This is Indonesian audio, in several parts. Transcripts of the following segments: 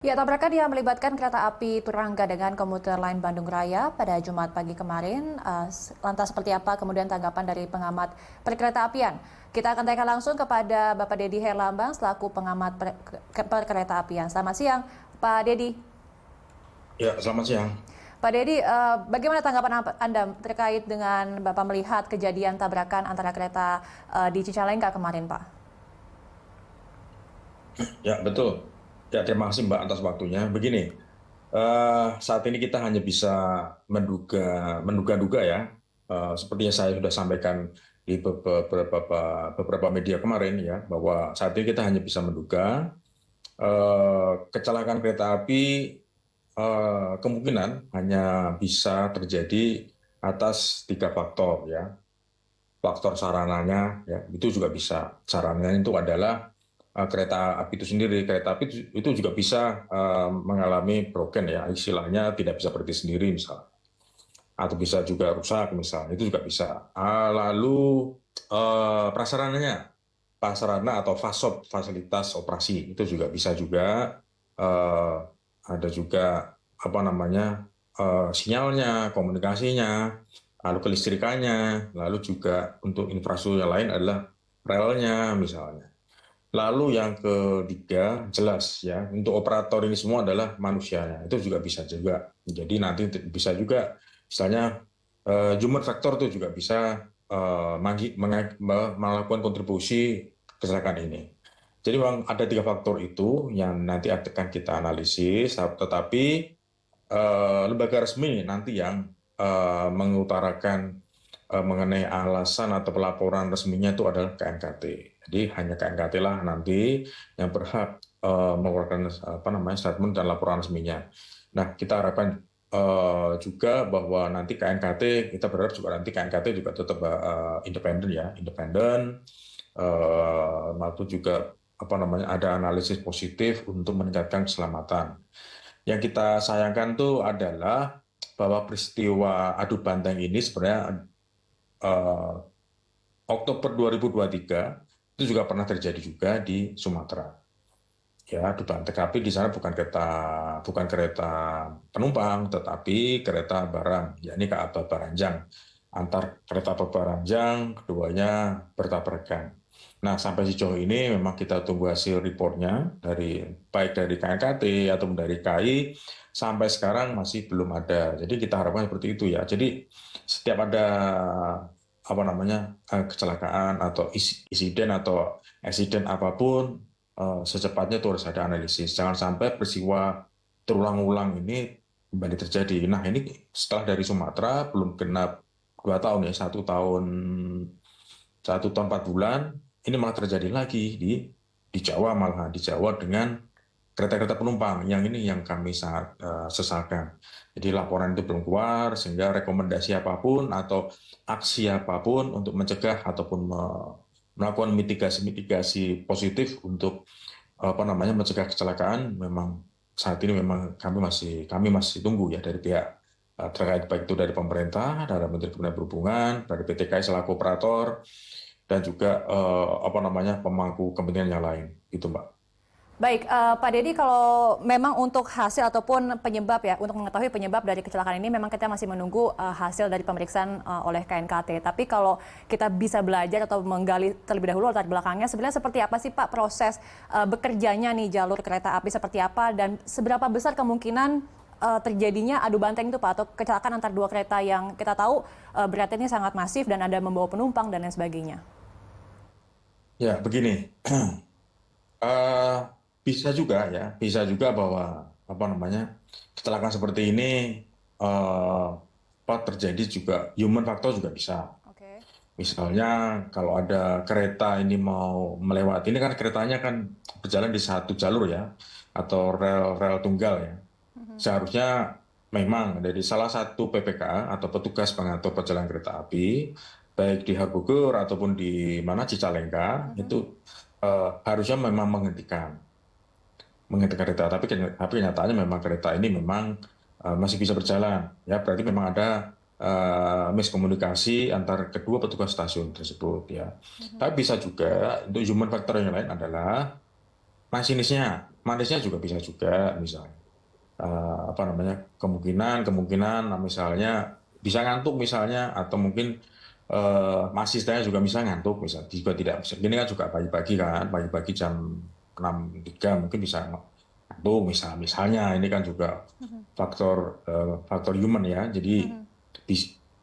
Ya, tabrakan yang melibatkan kereta api Turangga dengan komuter lain Bandung Raya pada Jumat pagi kemarin. Lantas seperti apa kemudian tanggapan dari pengamat perkereta apian? Kita akan tanyakan langsung kepada Bapak Dedi Herlambang selaku pengamat perkereta apian. Selamat siang, Pak Dedi. Ya, selamat siang. Pak Dedi, bagaimana tanggapan Anda terkait dengan Bapak melihat kejadian tabrakan antara kereta di Cicalengka kemarin, Pak? Ya, betul. Ya, terima kasih Mbak atas waktunya. Begini, saat ini kita hanya bisa menduga-duga ya. Seperti yang saya sudah sampaikan di beberapa media kemarin ya, bahwa saat ini kita hanya bisa menduga kecelakaan kereta api kemungkinan hanya bisa terjadi atas tiga faktor ya. Faktor sarananya ya itu juga bisa. Sarananya itu adalah kereta api itu sendiri. Kereta api itu juga bisa mengalami broken ya, istilahnya tidak bisa berdiri sendiri misalnya, atau bisa juga rusak misalnya, itu juga bisa. Lalu prasarananya, prasarana atau FASOP, fasilitas operasi, itu juga bisa juga. eh, ada juga apa namanya, sinyalnya, komunikasinya, lalu kelistrikannya, lalu juga untuk infrastruktur yang lain adalah relnya misalnya. Lalu yang ketiga, jelas ya, untuk operator ini semua adalah manusianya. Itu juga bisa juga. Jadi nanti bisa juga, misalnya human factor itu juga bisa melakukan kontribusi kecelakaan ini. Jadi memang ada tiga faktor itu yang nanti akan kita analisis, tetapi lembaga resmi nanti yang mengutarakan mengenai alasan atau pelaporan resminya itu adalah KNKT. Jadi hanya KNKT lah nanti yang berhak mengeluarkan apa namanya, statement dan laporan resminya. Nah, kita harapkan juga bahwa nanti KNKT, kita berharap juga nanti KNKT juga tetap independen ya, independen, maupun juga apa namanya, ada analisis positif untuk meningkatkan keselamatan. Yang kita sayangkan tuh adalah bahwa peristiwa adu banteng ini sebenarnya eh, Oktober 2023 itu juga pernah terjadi juga di Sumatera. Ya, adu banteng, tapi di sana bukan kereta penumpang, tetapi kereta barang, yakni KA Baranjang. Antar kereta Baranjang, keduanya bertabrakan. Nah, sampai sejauh ini memang kita tunggu hasil reportnya dari baik dari KNKT ataupun dari KAI, sampai sekarang masih belum ada. Jadi kita harapkan seperti itu ya. Jadi setiap ada apa namanya, kecelakaan atau insiden atau eksiden apapun, secepatnya itu harus ada analisis. Jangan sampai peristiwa terulang-ulang ini kembali terjadi. Nah, ini setelah dari Sumatera belum genap 2 tahun ya, 1 tahun 4 bulan, ini malah terjadi lagi di Jawa, malah di Jawa dengan kereta-kereta penumpang. Yang ini yang kami sangat sesalkan. Jadi laporan itu belum keluar, sehingga rekomendasi apapun atau aksi apapun untuk mencegah ataupun melakukan mitigasi-mitigasi positif untuk apa namanya, mencegah kecelakaan, memang saat ini memang kami masih tunggu ya dari pihak terkait, baik itu dari pemerintah, dari Menteri Perhubungan, dari PT KAI selaku operator, dan juga apa namanya, pemangku kepentingan yang lain, itu Mbak. Baik, Pak Dedi, kalau memang untuk hasil ataupun penyebab ya, untuk mengetahui penyebab dari kecelakaan ini memang kita masih menunggu hasil dari pemeriksaan oleh KNKT. Tapi kalau kita bisa belajar atau menggali terlebih dahulu latar belakangnya, sebenarnya seperti apa sih Pak proses bekerjanya nih jalur kereta api seperti apa dan seberapa besar kemungkinan terjadinya adu banteng itu Pak, atau kecelakaan antar dua kereta yang kita tahu beratnya sangat masif dan ada membawa penumpang dan lain sebagainya. Ya, begini. Eh, bisa juga ya, bisa juga bahwa apa namanya, kecelakaan seperti ini eh, apa terjadi juga human factor juga bisa. Oke. Misalnya kalau ada kereta ini mau melewati, ini kan keretanya kan berjalan di satu jalur ya, atau rel tunggal ya. Seharusnya memang dari salah satu PPK atau petugas pengatur perjalanan kereta api, baik di Harbogur ataupun di mana Cicalengka, itu harusnya memang menghentikan kereta. Tapi kenyataannya memang kereta ini memang masih bisa berjalan. Ya, berarti memang ada miskomunikasi antar kedua petugas stasiun tersebut ya. Tapi bisa juga untuk human factor yang lain adalah masinisnya juga bisa juga misalnya. Apa namanya, kemungkinan misalnya bisa ngantuk misalnya, atau mungkin asistenya juga bisa ngantuk misalnya, juga tidak bisa. Ini kan juga pagi-pagi jam 6.03 mungkin bisa ngantuk misalnya, ini kan juga faktor human ya. Jadi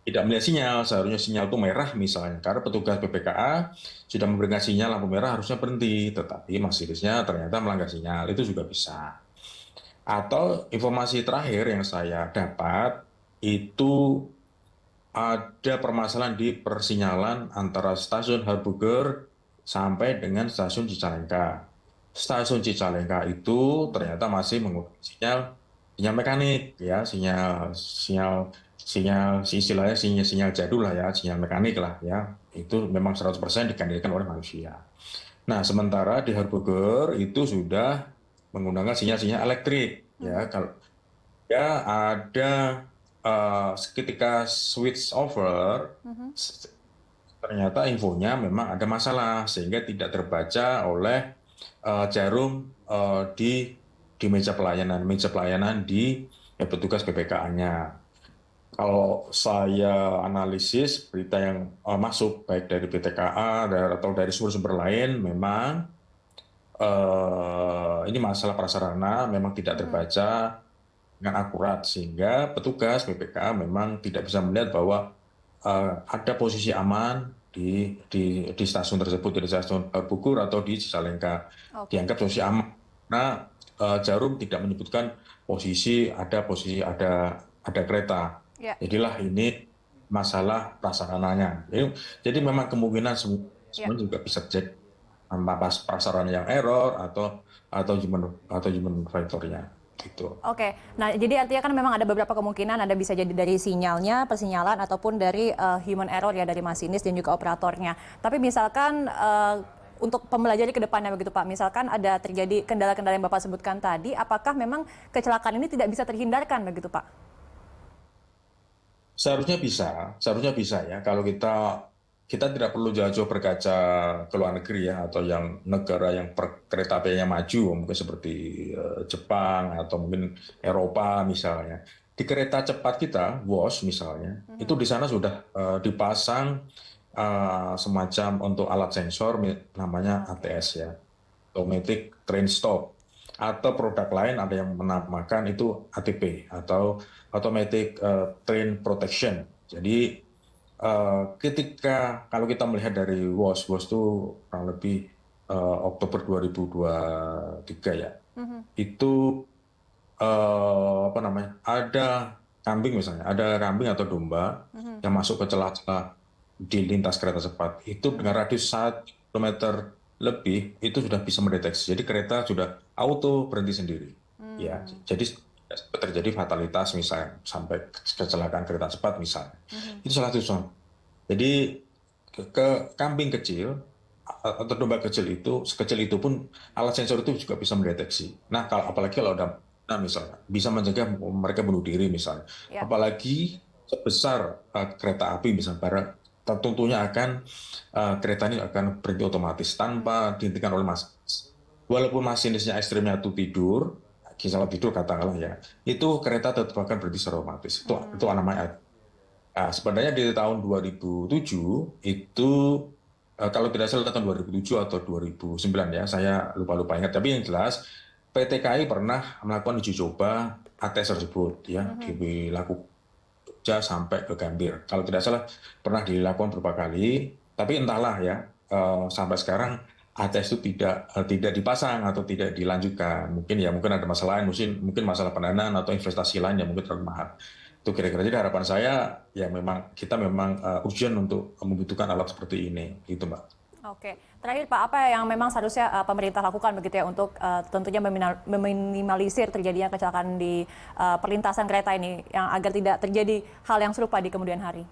tidak melihat sinyal, seharusnya sinyal itu merah misalnya, karena petugas PPKA sudah memberikan sinyal lampu merah harusnya berhenti, tetapi masinisnya ternyata melanggar sinyal, itu juga bisa. Atau informasi terakhir yang saya dapat itu ada permasalahan di persinyalan antara stasiun Harbour sampai dengan stasiun Cicalengka. Stasiun Cicalengka itu ternyata masih menggunakan sinyal mekanik ya, sinyal jadul lah ya, sinyal mekanik lah ya. Itu memang 100% digantikan oleh manusia. Nah, sementara di Harbour itu sudah menggunakan sinyal-sinyal elektrik ya. Kalau ya ada ketika switch over, ternyata infonya memang ada masalah sehingga tidak terbaca oleh jarum di meja pelayanan di petugas PPKA-nya. Kalau saya analisis berita yang masuk baik dari PTKA atau dari sumber-sumber lain, memang ini masalah prasarana memang tidak terbaca dengan akurat, sehingga petugas PPKA memang tidak bisa melihat bahwa ada posisi aman di stasiun tersebut, di stasiun Bogor atau di Cicalengka. Dianggap posisi aman karena jarum tidak menyebutkan ada kereta. Jadilah ini masalah prasarananya. Jadi memang kemungkinan semua juga bisa jadi prasarana yang error atau human factor-nya. Gitu. Oke, nah jadi artinya kan memang ada beberapa kemungkinan, ada bisa jadi dari sinyalnya, persinyalan, ataupun dari human error ya, dari masinis dan juga operatornya. Tapi misalkan untuk pembelajaran ke depannya begitu Pak, misalkan ada terjadi kendala-kendala yang Bapak sebutkan tadi, apakah memang kecelakaan ini tidak bisa terhindarkan begitu Pak? Seharusnya bisa ya. Kalau kita tidak perlu jauh-jauh berkaca ke luar negeri ya, atau yang negara yang kereta apinya maju, mungkin seperti Jepang atau mungkin Eropa misalnya. Di kereta cepat kita, WOS misalnya, itu di sana sudah dipasang semacam untuk alat sensor namanya ATS ya, Automatic Train Stop. Atau produk lain ada yang menamakan itu ATP atau Automatic Train Protection. Jadi ketika kalau kita melihat dari WOS itu kurang lebih Oktober 2023 ya, itu apa namanya, ada kambing misalnya, ada kambing atau domba yang masuk ke celah-celah di lintas kereta cepat, itu dengan radius 1 kilometer lebih itu sudah bisa mendeteksi. Jadi kereta sudah auto berhenti sendiri. Ya, jadi terjadi fatalitas misalnya sampai kecelakaan kereta cepat misalnya. Itu salah satu. Jadi ke kambing kecil atau domba kecil itu, sekecil itu pun alat sensor itu juga bisa mendeteksi. Nah, apalagi kalau ada misalnya bisa mencegah mereka bunuh diri misalnya. Apalagi sebesar kereta api misalnya, tentunya kereta ini akan berhenti otomatis tanpa dihentikan oleh masinis. Walaupun masinisnya ekstrimnya itu tidur, misalnya tidur katakanlah ya, itu kereta tetap akan berhenti secara otomatis. Itu namanya. Nah, sebenarnya di tahun 2007 itu kalau tidak salah tahun 2007 atau 2009 ya, saya lupa ingat. Tapi yang jelas PT KAI pernah melakukan uji coba ATS tersebut ya, dilakukan sampai ke Gambir. Kalau tidak salah pernah dilakukan beberapa kali, tapi entahlah ya, sampai sekarang ATS itu tidak dipasang atau tidak dilanjutkan. Mungkin ada masalah lain, mungkin masalah pendanaan atau investasi lain yang mungkin terlalu mahal. Itu kira-kira. Jadi harapan saya ya kita memang urgent untuk membutuhkan alat seperti ini, gitu Mbak. Oke, terakhir Pak, apa yang memang seharusnya pemerintah lakukan begitu ya untuk tentunya meminimalisir terjadinya kecelakaan di perlintasan kereta ini, yang agar tidak terjadi hal yang serupa di kemudian hari?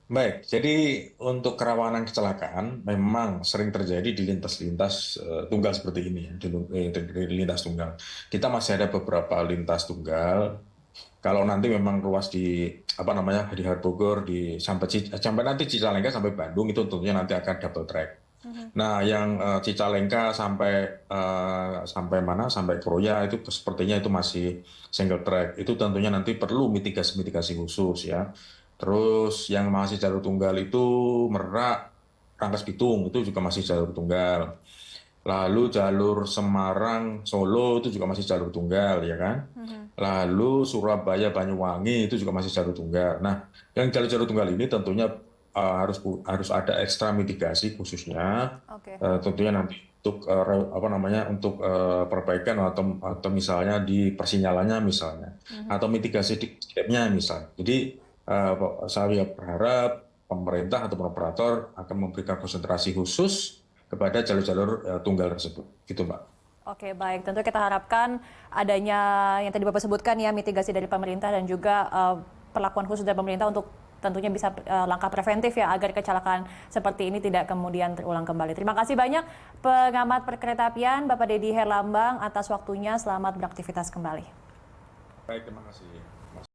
Baik, jadi untuk kerawanan kecelakaan memang sering terjadi di lintas-lintas tunggal seperti ini ya, di lintas tunggal. Kita masih ada beberapa lintas tunggal. Kalau nanti memang ruas di Harbour sampai nanti Cicalengka sampai Bandung itu tentunya nanti akan double track. Nah, yang Cicalengka sampai mana? Sampai Kroya itu sepertinya itu masih single track. Itu tentunya nanti perlu mitigasi-mitigasi khusus ya. Terus yang masih jalur tunggal itu Merak, Rangkas Bitung itu juga masih jalur tunggal. Lalu jalur Semarang Solo itu juga masih jalur tunggal ya kan. Lalu Surabaya Banyuwangi itu juga masih jalur tunggal. Nah, yang jalur-jalur tunggal ini tentunya harus ada ekstra mitigasi khususnya Oke. tentunya nanti untuk apa namanya untuk perbaikan atau misalnya di persinyalannya misalnya atau mitigasi di stepnya misalnya. Jadi saya berharap pemerintah atau operator akan memberikan konsentrasi khusus kepada jalur-jalur tunggal tersebut, gitu Mbak. Oke, baik. Tentu kita harapkan adanya yang tadi Bapak sebutkan ya, mitigasi dari pemerintah dan juga perlakuan khusus dari pemerintah untuk tentunya bisa langkah preventif ya agar kecelakaan seperti ini tidak kemudian terulang kembali. Terima kasih banyak pengamat perkeretaapian Bapak Deddy Herlambang atas waktunya. Selamat beraktivitas kembali. Baik, terima kasih.